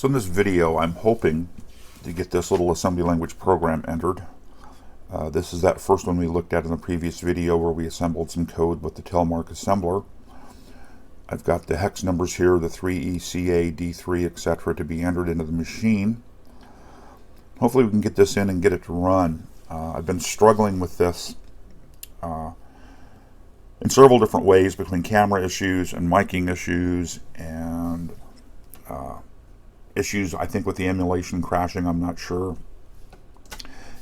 So in this video, I'm hoping to get this little assembly language program entered. This is that first one we looked at in the previous video where we assembled some code with the Telemark assembler. I've got the hex numbers here, the 3E, CA, D3, etc. to be entered into the machine. Hopefully we can get this in and get it to run. I've been struggling with this in several different ways between camera issues and miking issues and issues, I think, with the emulation crashing. I'm not sure.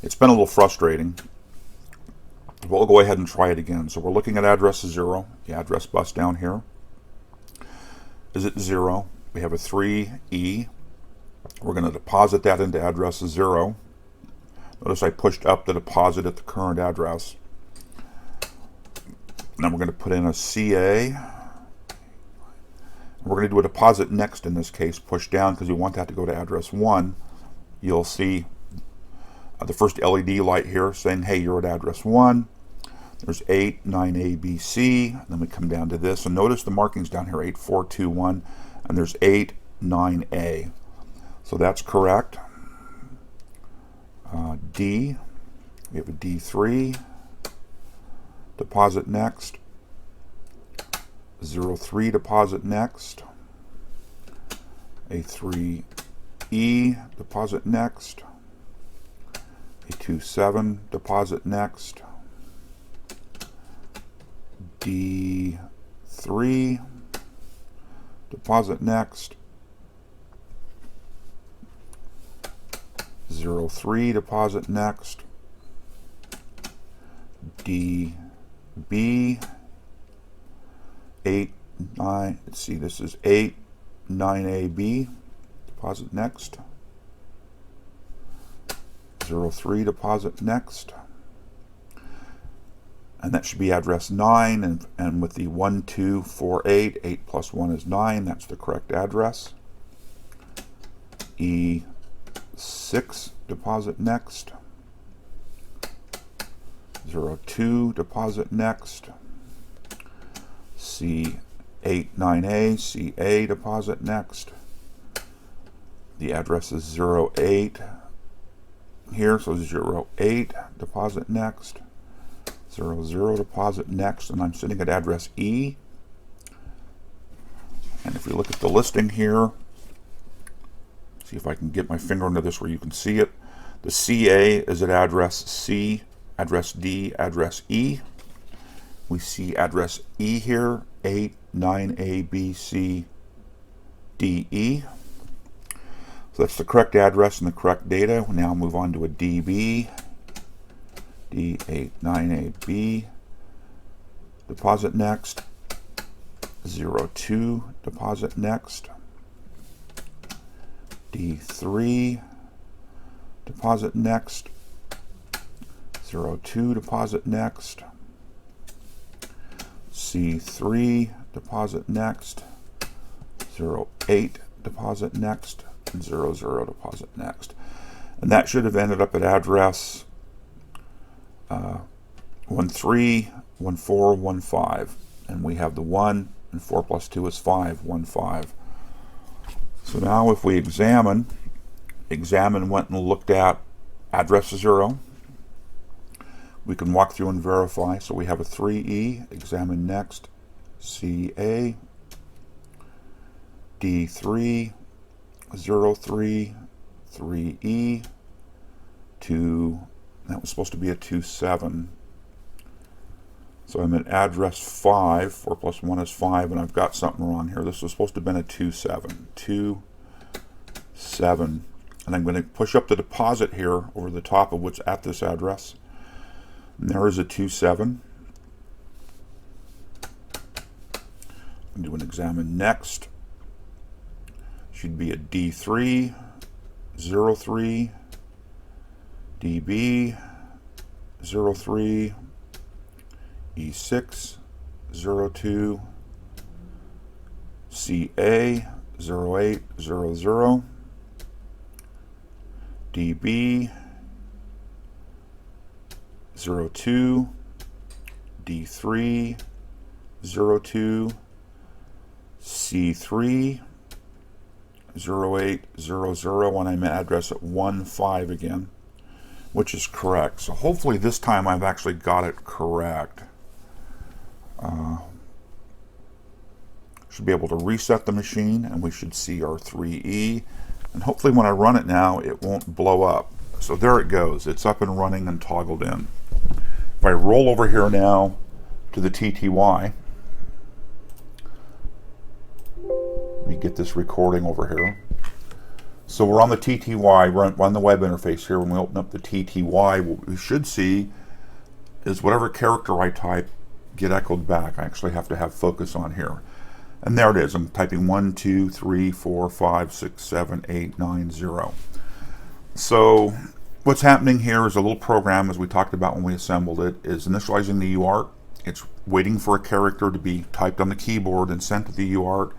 It's been a little frustrating. We'll go ahead and try it again. So we're looking at address 0, the address bus down here is at 0. We have a 3E. We're going to deposit that into address 0. Notice I pushed up the deposit at the current address. Now we're going to put in a CA. We're going to do a deposit next in this case, push down because we want that to go to address 1. You'll see the first LED light here saying, hey, you're at address 1. There's 8, 9A, B, C. Then we come down to this, and notice the markings down here, 8, 4, 2, 1, and there's 8, 9A. So that's correct. D, we have a D3. Deposit next. 03 deposit next. A 3E deposit next. A 27 deposit next. D3 deposit next. 03 deposit next. DB 8, 9, let's see, this is 8, 9AB, deposit next. 03 deposit next. And that should be address 9, and with the 1, 2, 4, 8, 8 plus 1 is 9, that's the correct address. E6 deposit next. 02 deposit next. C89A, CA deposit next. The address is 08 here, so 08 deposit next. 00 deposit next, and I'm sitting at address E. And if we look at the listing here, see if I can get my finger into this where you can see it. The CA is at address C, address D, address E. We see address E here, 8, 9A, B, C, D, E. So that's the correct address and the correct data. We now move on to a DB, D8, 9A, B. Deposit next. 02, deposit next. D3, deposit next. 02, deposit next. C3, deposit next. 08, deposit next. And 00, deposit next. And that should have ended up at address 13, 14, 15. And we have the 1, and 4 plus 2 is 5, 15. So now if we examine went and looked at address 0. We can walk through and verify. So we have a 3E, examine next, CA, D3, 03, 3E, 2, that was supposed to be a 27. So I'm at address 5, 4 plus 1 is 5, and I've got something wrong here. This was supposed to have been a 27, 2, 7. And I'm going to push up the deposit here over the top of what's at this address. And there is a 27. Do an examine next. Should be a D3, 03, DB, 03, E6, 02, CA, 08, 00, DB, 02, D3, 02, C3, 0800, and I'm at address at 15 again, which is correct. So hopefully this time I've actually got it correct. Should be able to reset the machine, and we should see our 3E, and hopefully when I run it now it won't blow up. So there it goes, it's up and running and toggled in. If I roll over here now to the TTY, let me get this recording over here. So we're on the TTY, run the web interface here. When we open up the TTY, what we should see is whatever character I type get echoed back. I actually have to have focus on here. And there it is. I'm typing 1, 2, 3, 4, 5, 6, 7, 8, 9, 0. So what's happening here is a little program, as we talked about when we assembled it, is initializing the UART. It's waiting for a character to be typed on the keyboard and sent to the UART.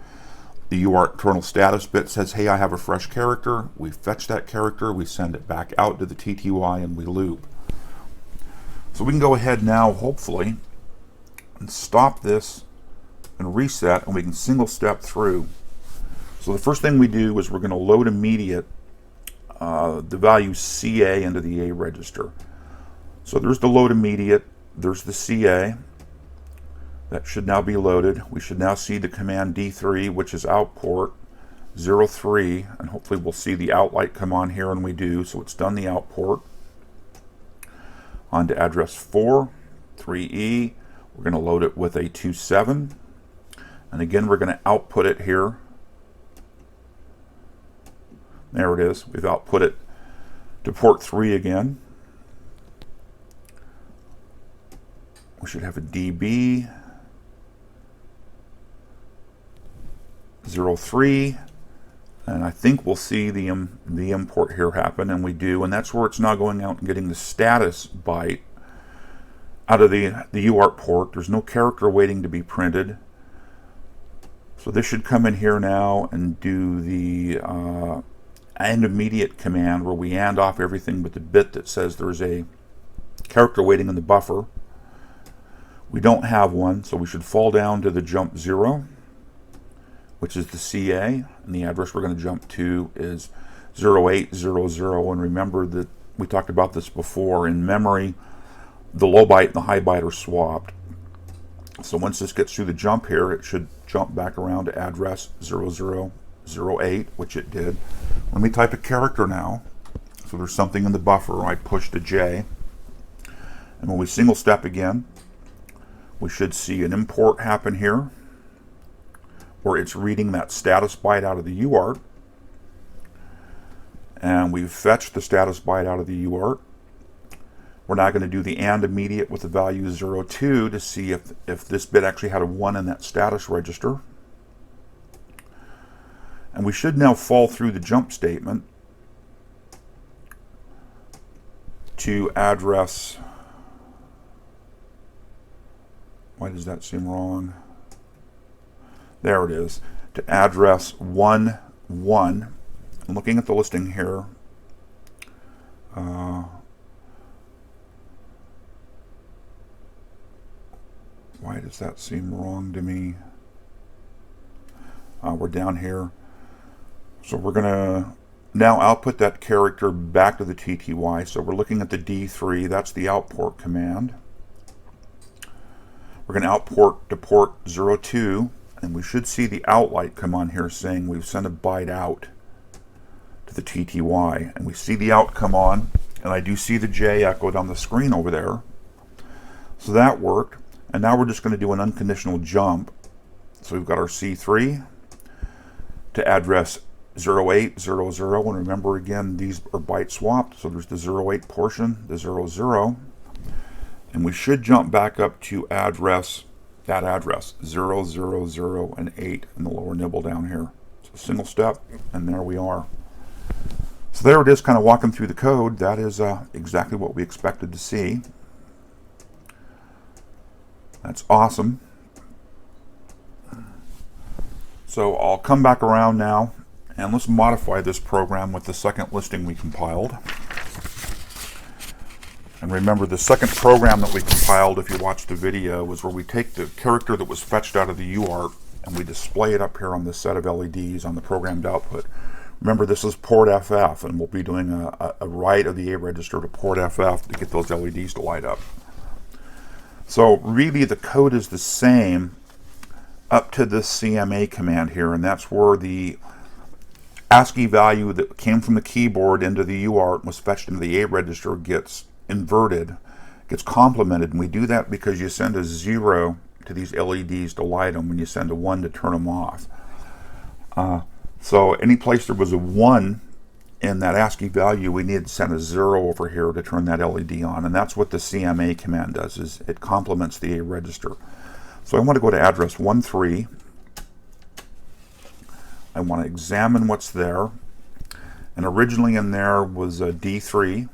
The UART internal status bit says, hey, I have a fresh character. We fetch that character, we send it back out to the TTY, and we loop. So we can go ahead now, hopefully, and stop this and reset, and we can single step through. So the first thing we do is we're going to load immediate the value CA into the A register. So there's the load immediate, there's the CA. That should now be loaded. We should now see the command D3, which is out port 03, and hopefully we'll see the out light come on here, and we do. So it's done the out port. On to address 4, 3E. We're going to load it with a 27. And again, we're going to output it here. There it is. We've output it to port 3 again. We should have a DB 03, and I think we'll see the import here happen, and we do, and that's where it's now going out and getting the status byte out of the UART port. There's no character waiting to be printed. So this should come in here now and do the AND immediate command, where we AND off everything but the bit that says there's a character waiting in the buffer. We don't have one, so we should fall down to the jump 0, which is the CA, and the address we're going to jump to is 0800. And remember that we talked about this before. In memory, the low byte and the high byte are swapped. So once this gets through the jump here, it should jump back around to address 0008, which it did. Let me type a character now. So there's something in the buffer. I pushed a J. And when we single step again, we should see an import happen here, where it's reading that status byte out of the UART. And we've fetched the status byte out of the UART. We're now going to do the AND immediate with the value 02 to see if this bit actually had a 1 in that status register. And we should now fall through the jump statement to address, why does that seem wrong? There it is, to address 11. I'm looking at the listing here. Why does that seem wrong to me? We're down here. So we're going to now output that character back to the TTY. So we're looking at the D3. That's the outport command. We're going to outport to port 02. And we should see the out light come on here saying we've sent a byte out to the TTY. And we see the out come on. And I do see the J echoed on the screen over there. So that worked. And now we're just going to do an unconditional jump. So we've got our C3 to address 0800. And remember again, these are byte swapped. So there's the 08 portion, the 00. And we should jump back up to address, that address, 000 and 8 in the lower nibble down here. So single step, and there we are. So there it is, kind of walking through the code. That is exactly what we expected to see. That's awesome. So I'll come back around now, and let's modify this program with the second listing we compiled. And remember, the second program that we compiled, if you watched the video, was where we take the character that was fetched out of the UART and we display it up here on this set of LEDs on the programmed output. Remember, this is port FF, and we'll be doing a write of the A register to port FF to get those LEDs to light up. So really the code is the same up to this CMA command here, and that's where the ASCII value that came from the keyboard into the UART and was fetched into the A register gets inverted, gets complemented, and we do that because you send a 0 to these LEDs to light them, and you send a 1 to turn them off. So any place there was a 1 in that ASCII value, we need to send a 0 over here to turn that LED on, and that's what the CMA command does, is it complements the A register. So I want to go to address 13. I want to examine what's there, and originally in there was a D3.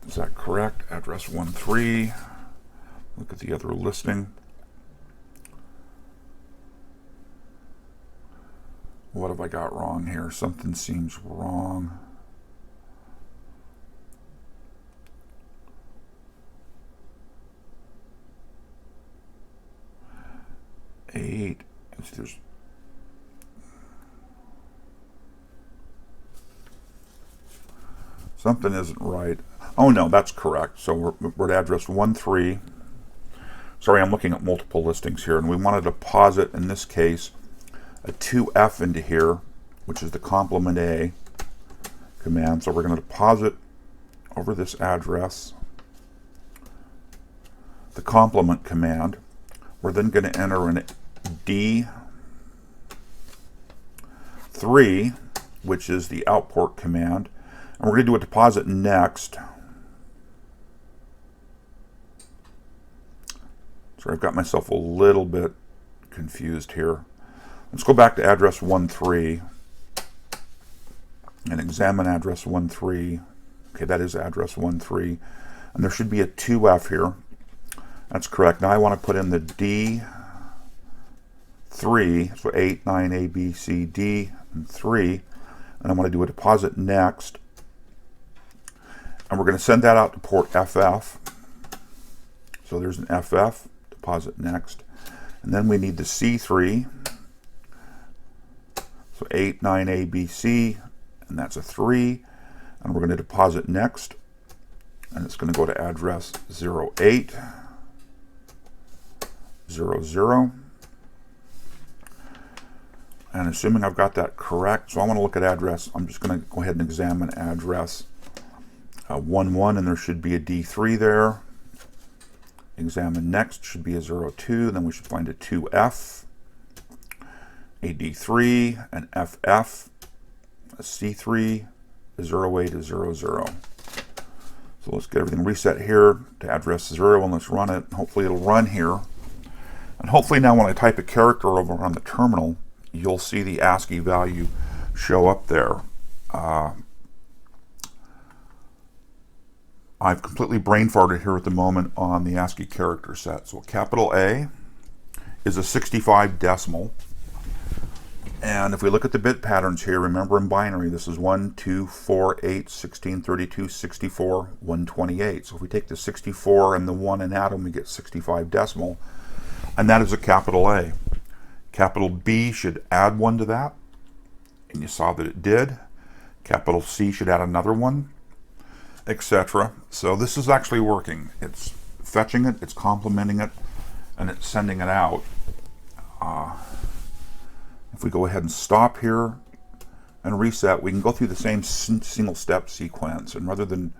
Is that correct? Address 13. Look at the other listing. What have I got wrong here? Something seems wrong. There's something isn't right. Oh no, that's correct. So we're at address 13. Sorry, I'm looking at multiple listings here, and we want to deposit, in this case, a 2F into here, which is the complement A command. So we're going to deposit over this address the complement command. We're then going to enter an D3, which is the outport command, and we're going to do a deposit next. Sorry, I've got myself a little bit confused here. Let's go back to address 13 and examine address 13. Okay, that is address 13, and there should be a 2F here. That's correct. Now I want to put in the D3, so 8, 9, A, B, C, D, and 3, and I want to do a deposit next, and we're going to send that out to port FF. So there's an FF, deposit next, and then we need the C3, so 8, 9, A, B, C, and that's a 3, and we're going to deposit next, and it's going to go to address 08, 00, and assuming I've got that correct, so I want to look at address, I'm just going to go ahead and examine address 11, and there should be a D3 there. Examine next, should be a 02, then we should find a 2F, a D3, an FF, a C3, a 08, a 00. So let's get everything reset here to address 0, and let's run it. Hopefully it'll run here. And hopefully now when I type a character over on the terminal, you'll see the ASCII value show up there. I've completely brain farted here at the moment on the ASCII character set. So capital A is a 65 decimal. And if we look at the bit patterns here, remember in binary, this is 1, 2, 4, 8, 16, 32, 64, 128. So if we take the 64 and the 1 and add them, we get 65 decimal. And that is a capital A. Capital B should add 1 to that. And you saw that it did. Capital C should add another 1, etc. So this is actually working. It's fetching it, it's complementing it, and it's sending it out. If we go ahead and stop here and reset, we can go through the same single step sequence, and rather than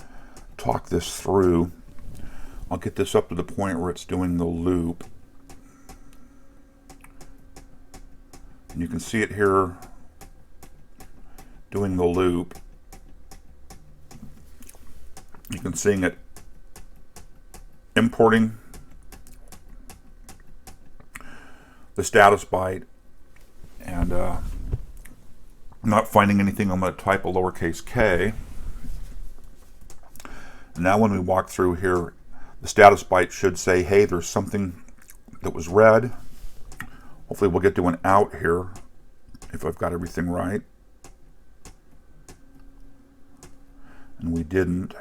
talk this through, I'll get this up to the point where it's doing the loop. And you can see it here doing the loop. You can see it importing the status byte, and I'm not finding anything. I'm going to type a lowercase k. And now when we walk through here, the status byte should say, hey, there's something that was read. Hopefully we'll get to an out here if I've got everything right. And we didn't.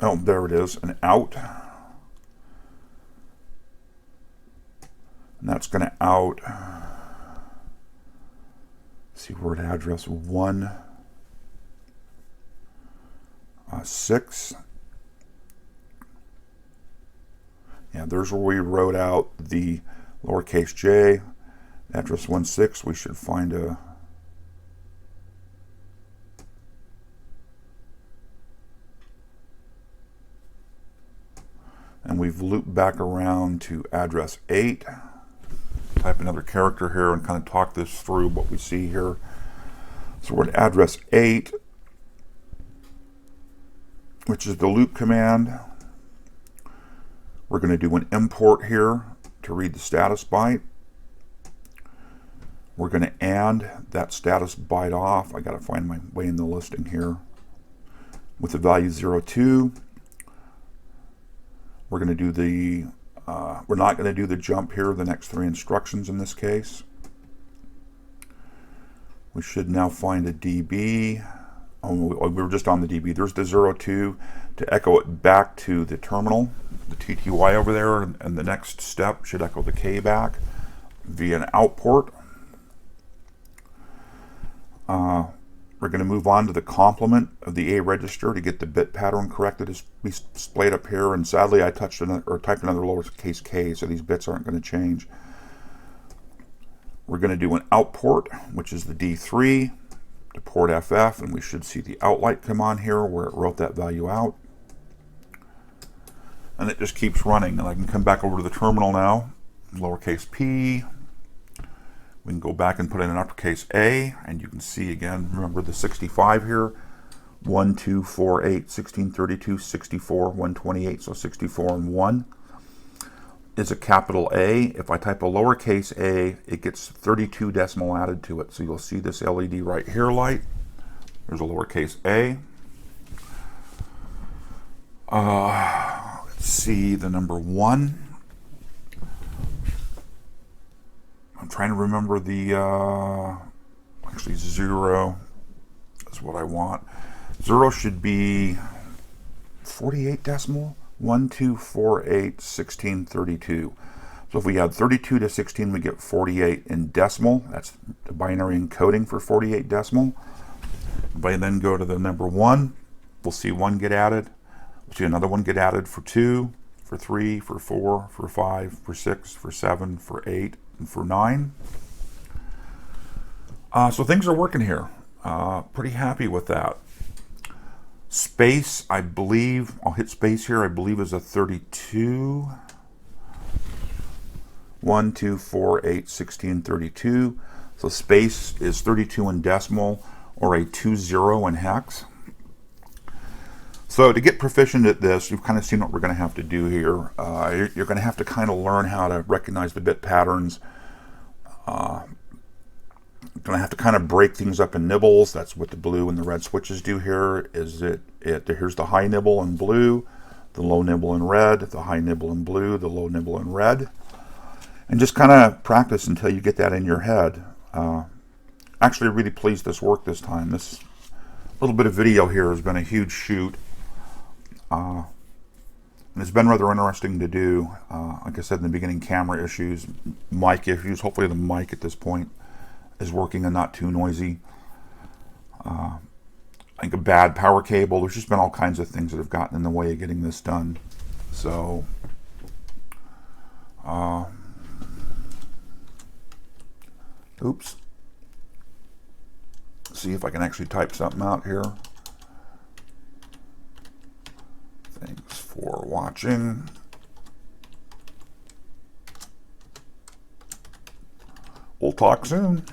oh, there it is, an out. And that's going to out, see, word address 1, 6. Yeah, there's where we wrote out the lowercase j, address 1, 6. We should find a, and we've looped back around to address 8. Type another character here and kind of talk this through what we see here. So we're at address 8, which is the loop command. We're going to do an import here to read the status byte. We're going to AND that status byte off. I got to find my way in the listing here. With the value 02. We're going to do the, we're not going to do the jump here, the next 3 instructions in this case. We should now find a DB. Oh, we were just on the DB. There's the 02 to echo it back to the terminal, the TTY over there, and the next step should echo the K back via an out port. We're going to move on to the complement of the A register to get the bit pattern corrected as we displayed up here. And sadly, I typed another lowercase k, so these bits aren't going to change. We're going to do an out port, which is the D3 to port FF, and we should see the out light come on here where it wrote that value out. And it just keeps running. And I can come back over to the terminal now, lowercase p. We can go back and put in an uppercase A, and you can see again, remember the 65 here, 1, 2, 4, 8, 16, 32, 64, 128, so 64 and 1 is a capital A. If I type a lowercase a, it gets 32 decimal added to it. So you'll see this LED right here light. There's a lowercase a. Let's see the number 1. I'm trying to remember the, actually 0 is what I want. 0 should be 48 decimal, 1, 2, 4, 8, 16, 32. So if we add 32 to 16, we get 48 in decimal. That's the binary encoding for 48 decimal. If I then go to the number 1, we'll see 1 get added. We'll see another 1 get added for 2, for 3, for 4, for 5, for 6, for 7, for 8, and for 9. So things are working here. Pretty happy with that. Space, I believe, I'll hit space here, I believe is a 32. 1, 2, 4, 8, 16, 32. So space is 32 in decimal, or a 20 in hex. So to get proficient at this, you've kind of seen what we're going to have to do here. You're going to have to kind of learn how to recognize the bit patterns. You're going to have to kind of break things up in nibbles. That's what the blue and the red switches do here. Here's the high nibble in blue, the low nibble in red, the high nibble in blue, the low nibble in red. And just kind of practice until you get that in your head. Actually, really pleased this worked this time. This little bit of video here has been a huge shoot. And it's been rather interesting to do. Like I said in the beginning, camera issues, mic issues. Hopefully the mic at this point is working and not too noisy. I think a bad power cable. There's just been all kinds of things that have gotten in the way of getting this done. So, oops. See if I can actually type something out here. Thanks for watching. We'll talk soon.